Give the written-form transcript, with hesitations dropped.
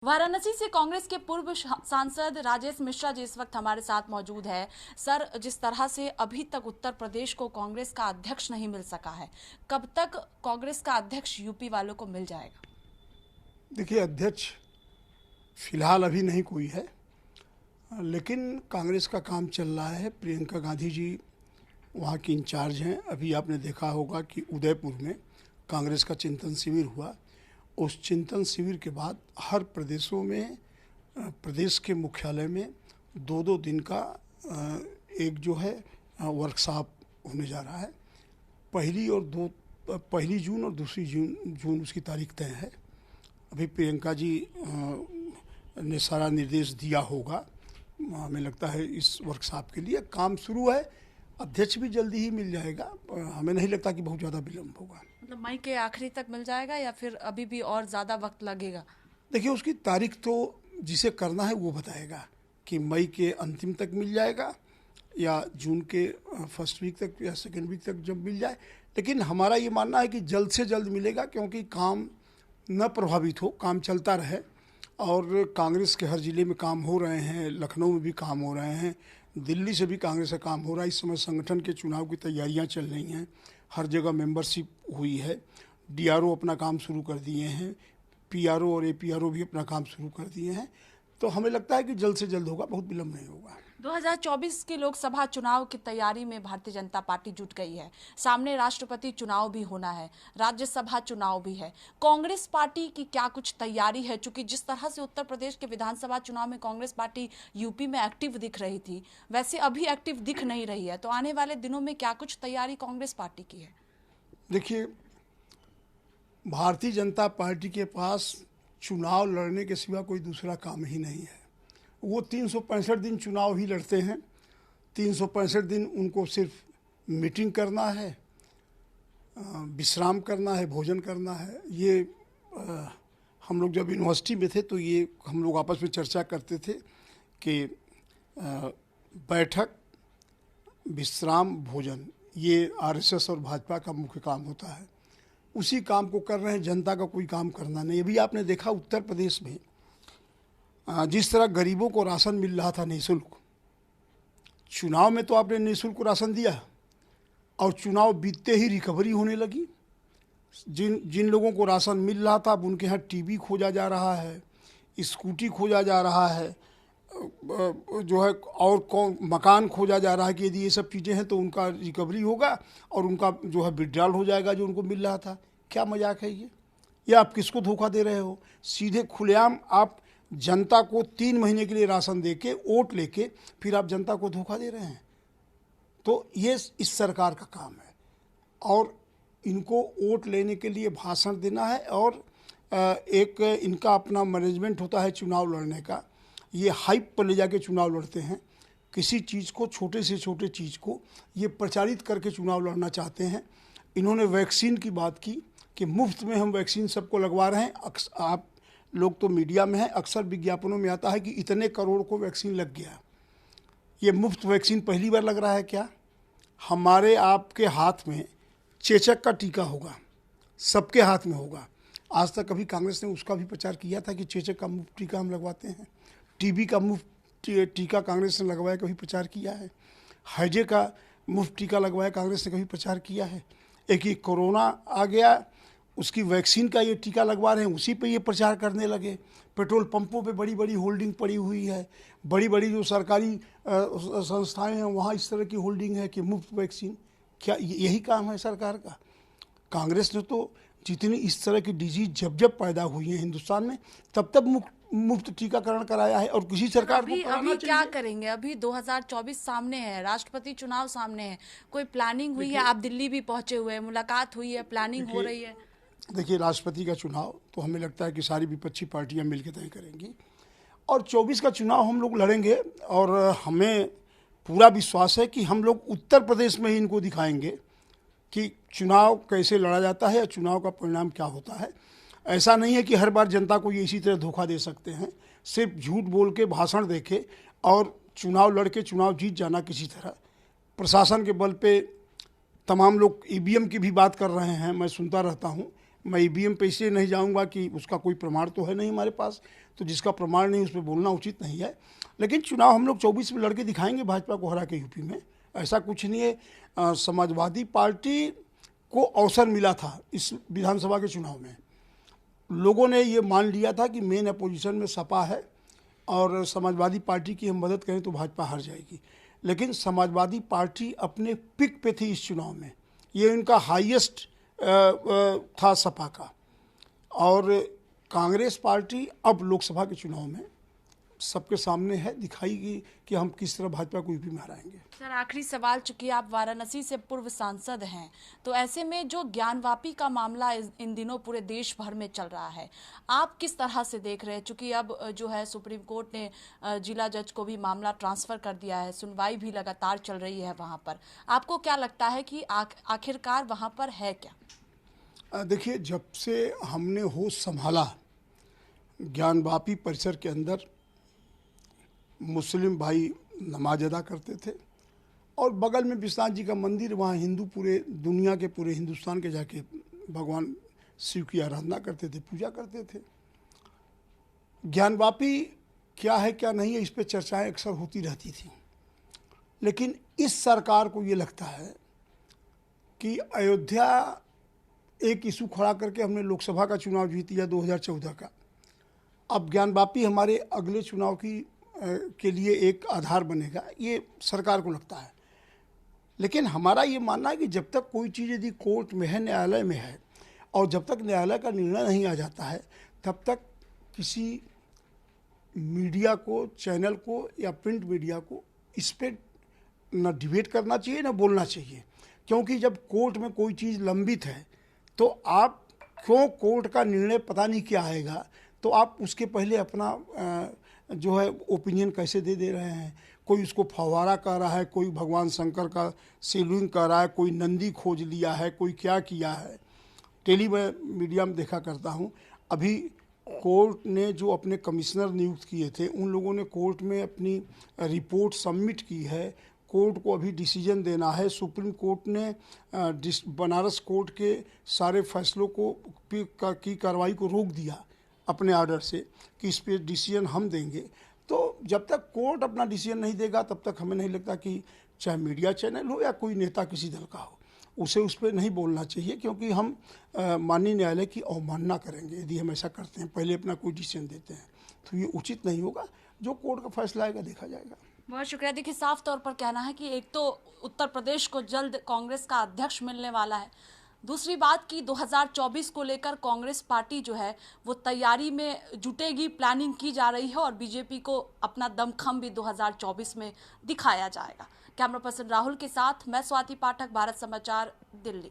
वाराणसी से कांग्रेस के पूर्व सांसद राजेश मिश्रा जी इस वक्त हमारे साथ मौजूद है। सर, जिस तरह से अभी तक उत्तर प्रदेश को कांग्रेस का अध्यक्ष नहीं मिल सका है, कब तक कांग्रेस का अध्यक्ष यूपी वालों को मिल जाएगा? देखिए, अध्यक्ष फिलहाल अभी नहीं कोई है, लेकिन कांग्रेस का काम चल रहा है। प्रियंका गांधी जी वहाँ की इंचार्ज हैं। अभी आपने देखा होगा कि उदयपुर में कांग्रेस का चिंतन शिविर हुआ। उस चिंतन शिविर के बाद हर प्रदेशों में प्रदेश के मुख्यालय में दो दो दिन का एक जो है वर्कशॉप होने जा रहा है। पहली जून और दूसरी जून उसकी तारीख तय है। अभी प्रियंका जी ने सारा निर्देश दिया होगा। हमें लगता है इस वर्कशॉप के लिए काम शुरू है। अध्यक्ष भी जल्दी ही मिल जाएगा। हमें नहीं लगता कि बहुत ज़्यादा विलम्ब होगा। मतलब मई के आखिरी तक मिल जाएगा या फिर अभी भी और ज़्यादा वक्त लगेगा? देखिए, उसकी तारीख तो जिसे करना है वो बताएगा कि मई के अंतिम तक मिल जाएगा या जून के फर्स्ट वीक तक या सेकेंड वीक तक जब मिल जाए। लेकिन हमारा ये मानना है कि जल्द से जल्द मिलेगा, क्योंकि काम न प्रभावित हो, काम चलता रहे। और कांग्रेस के हर ज़िले में काम हो रहे हैं, लखनऊ में भी काम हो रहे हैं, दिल्ली से भी कांग्रेस का काम हो रहा है। इस समय संगठन के चुनाव की तैयारियां चल रही हैं। हर जगह मेंबरशिप हुई है। डीआरओ अपना काम शुरू कर दिए हैं, पीआरओ और एपीआरओ भी अपना काम शुरू कर दिए हैं। तो हमें लगता है कि जल्द से जल्द होगा, बहुत विलम्ब नहीं होगा। 2024 के लोकसभा चुनाव की तैयारी में भारतीय जनता पार्टी जुट गई है। सामने राष्ट्रपति चुनाव भी होना है, राज्यसभा चुनाव भी है। कांग्रेस पार्टी की क्या कुछ तैयारी है? चूंकि जिस तरह से उत्तर प्रदेश के विधानसभा चुनाव में कांग्रेस पार्टी यूपी में एक्टिव दिख रही थी, वैसे अभी एक्टिव दिख नहीं रही है। तो आने वाले दिनों में क्या कुछ तैयारी कांग्रेस पार्टी की है? देखिए, भारतीय जनता पार्टी के पास चुनाव लड़ने के सिवा कोई दूसरा काम ही नहीं है। वो 365 दिन चुनाव ही लड़ते हैं। 365 दिन उनको सिर्फ मीटिंग करना है, विश्राम करना है, भोजन करना है। ये हम लोग जब यूनिवर्सिटी में थे तो ये हम लोग आपस में चर्चा करते थे कि बैठक, विश्राम, भोजन, ये आरएसएस और भाजपा का मुख्य काम होता है। उसी काम को कर रहे हैं। जनता का कोई काम करना नहीं। अभी आपने देखा उत्तर प्रदेश में जिस तरह गरीबों को राशन मिल रहा था निःशुल्क, चुनाव में तो आपने निःशुल्क राशन दिया और चुनाव बीतते ही रिकवरी होने लगी। जिन लोगों को राशन मिल रहा था अब उनके यहाँ टीवी खोजा जा रहा है, स्कूटी खोजा जा रहा है, जो है और कौन मकान खोजा जा रहा है कि यदि ये सब चीज़ें हैं तो उनका रिकवरी होगा और उनका जो है विड्रॉल हो जाएगा जो उनको मिल रहा था। क्या मजाक है ये आप किसको धोखा दे रहे हो? सीधे खुलेआम आप जनता को 3 महीने के लिए राशन देके वोट लेके फिर आप जनता को धोखा दे रहे हैं। तो ये इस सरकार का काम है और इनको वोट लेने के लिए भाषण देना है और एक इनका अपना मैनेजमेंट होता है चुनाव लड़ने का। ये हाइप पर ले जाके चुनाव लड़ते हैं। किसी चीज़ को, छोटे से छोटे चीज़ को ये प्रचारित करके चुनाव लड़ना चाहते हैं। इन्होंने वैक्सीन की बात की कि मुफ्त में हम वैक्सीन सबको लगवा रहे हैं। आप लोग तो मीडिया में हैं, अक्सर विज्ञापनों में आता है कि इतने करोड़ को वैक्सीन लग गया। ये मुफ्त वैक्सीन पहली बार लग रहा है क्या? हमारे आपके हाथ में चेचक का टीका होगा, सबके हाथ में होगा। आज तक कभी कांग्रेस ने उसका भी प्रचार किया था कि चेचक का मुफ्त टीका हम लगवाते हैं? टीबी का मुफ्त टीका कांग्रेस ने लगवाया, कभी प्रचार किया है? हैजे का मुफ्त टीका लगवाया, कांग्रेस ने कभी प्रचार किया है? एक ही कोरोना आ गया, उसकी वैक्सीन का ये टीका लगवा रहे हैं, उसी पे ये प्रचार करने लगे। पेट्रोल पंपों पे बड़ी बड़ी होल्डिंग पड़ी हुई है, बड़ी बड़ी जो सरकारी संस्थाएं हैं वहाँ इस तरह की होल्डिंग है कि मुफ्त वैक्सीन। क्या यही काम है सरकार का? कांग्रेस ने तो जितनी इस तरह की डिजीज जब पैदा हुई है हिंदुस्तान में तब मुफ्त टीकाकरण कराया है और किसी सरकार को अभी क्या करेंगे? अभी 2024 सामने है, राष्ट्रपति चुनाव सामने है, कोई प्लानिंग हुई है? आप दिल्ली भी पहुंचे हुए हैं, मुलाकात हुई है, प्लानिंग हो रही है? देखिए, राष्ट्रपति का चुनाव तो हमें लगता है कि सारी विपक्षी पार्टियां मिलकर तय करेंगी और 24 का चुनाव हम लोग लड़ेंगे और हमें पूरा विश्वास है कि हम लोग उत्तर प्रदेश में ही इनको दिखाएंगे कि चुनाव कैसे लड़ा जाता है या चुनाव का परिणाम क्या होता है। ऐसा नहीं है कि हर बार जनता को ये इसी तरह धोखा दे सकते हैं, सिर्फ झूठ बोल के भाषण देके और चुनाव लड़ के चुनाव जीत जाना किसी तरह। प्रशासन के बल पे तमाम लोग ईवीएम की भी बात कर रहे हैं, मैं सुनता रहता हूँ। मैं ईवीएम पे इसलिए नहीं जाऊंगा कि उसका कोई प्रमाण तो है नहीं हमारे पास, तो जिसका प्रमाण नहीं उस पर बोलना उचित नहीं है। लेकिन चुनाव हम लोग 24 में लड़के दिखाएंगे भाजपा को हरा के यूपी में, ऐसा कुछ नहीं है। समाजवादी पार्टी को अवसर मिला था इस विधानसभा के चुनाव में, लोगों ने ये मान लिया था कि मेन अपोजिशन में सपा है और समाजवादी पार्टी की हम मदद करें तो भाजपा हार जाएगी। लेकिन समाजवादी पार्टी अपने पिक पे थी इस चुनाव में, ये इनका हाईएस्ट था सपा का। और कांग्रेस पार्टी अब लोकसभा के चुनाव में सबके सामने है, दिखाएगी कि हम किस तरह भाजपा को यूपी में हराएंगे। सर, आखिरी सवाल, चूंकि आप वाराणसी से पूर्व सांसद हैं, तो ऐसे में जो ज्ञानवापी का मामला इन दिनों पूरे देश भर में चल रहा है, आप किस तरह से देख रहे हैं? चूंकि अब जो है सुप्रीम कोर्ट ने जिला जज को भी मामला ट्रांसफर कर दिया है, सुनवाई भी लगातार चल रही है वहां पर, आपको क्या लगता है कि आखिरकार वहां पर है क्या? देखिए, जब से हमने होश संभाला, ज्ञानवापी परिसर के अंदर मुस्लिम भाई नमाज अदा करते थे और बगल में विश्वनाथ जी का मंदिर, वहाँ हिंदू पूरे दुनिया के, पूरे हिंदुस्तान के जाके भगवान शिव की आराधना करते थे, पूजा करते थे। ज्ञानवापी क्या है क्या नहीं है, इस पर चर्चाएं अक्सर होती रहती थी। लेकिन इस सरकार को ये लगता है कि अयोध्या एक इशू खड़ा करके हमने लोकसभा का चुनाव जीत लिया 2014 का, अब ज्ञानवापी हमारे अगले चुनाव के लिए एक आधार बनेगा, ये सरकार को लगता है। लेकिन हमारा ये मानना है कि जब तक कोई चीज़ यदि कोर्ट में है, न्यायालय में है, और जब तक न्यायालय का निर्णय नहीं आ जाता है, तब तक किसी मीडिया को, चैनल को या प्रिंट मीडिया को इस पर न डिबेट करना चाहिए न बोलना चाहिए। क्योंकि जब कोर्ट में कोई चीज़ लंबित है तो आप क्यों, कोर्ट का निर्णय पता नहीं क्या आएगा, तो आप उसके पहले अपना जो है ओपिनियन कैसे दे रहे हैं। कोई उसको फव्वारा कह रहा है, कोई भगवान शंकर का शिवलिंग कह रहा है, कोई नंदी खोज लिया है, कोई क्या किया है। मीडिया में देखा करता हूँ, अभी कोर्ट ने जो अपने कमिश्नर नियुक्त किए थे, उन लोगों ने कोर्ट में अपनी रिपोर्ट सबमिट की है, कोर्ट को अभी डिसीजन देना है। सुप्रीम कोर्ट ने बनारस कोर्ट के सारे फैसलों की कार्रवाई को रोक दिया अपने ऑर्डर से कि इस पर डिसीजन हम देंगे। तो जब तक कोर्ट अपना डिसीजन नहीं देगा तब तक हमें नहीं लगता कि चाहे मीडिया चैनल हो या कोई नेता किसी दल का हो, उसे उस पर नहीं बोलना चाहिए, क्योंकि हम माननीय न्यायालय की अवमानना करेंगे यदि हम ऐसा करते हैं, पहले अपना कोई डिसीजन देते हैं, तो ये उचित नहीं होगा। जो कोर्ट का फैसला आएगा देखा जाएगा। बहुत शुक्रिया। देखिए, साफ तौर पर कहना है कि एक तो उत्तर प्रदेश को जल्द कांग्रेस का अध्यक्ष मिलने वाला है, दूसरी बात कि 2024 को लेकर कांग्रेस पार्टी जो है वो तैयारी में जुटेगी, प्लानिंग की जा रही है और बीजेपी को अपना दमखम भी 2024 में दिखाया जाएगा। कैमरा पर्सन राहुल के साथ मैं स्वाति पाठक, भारत समाचार, दिल्ली।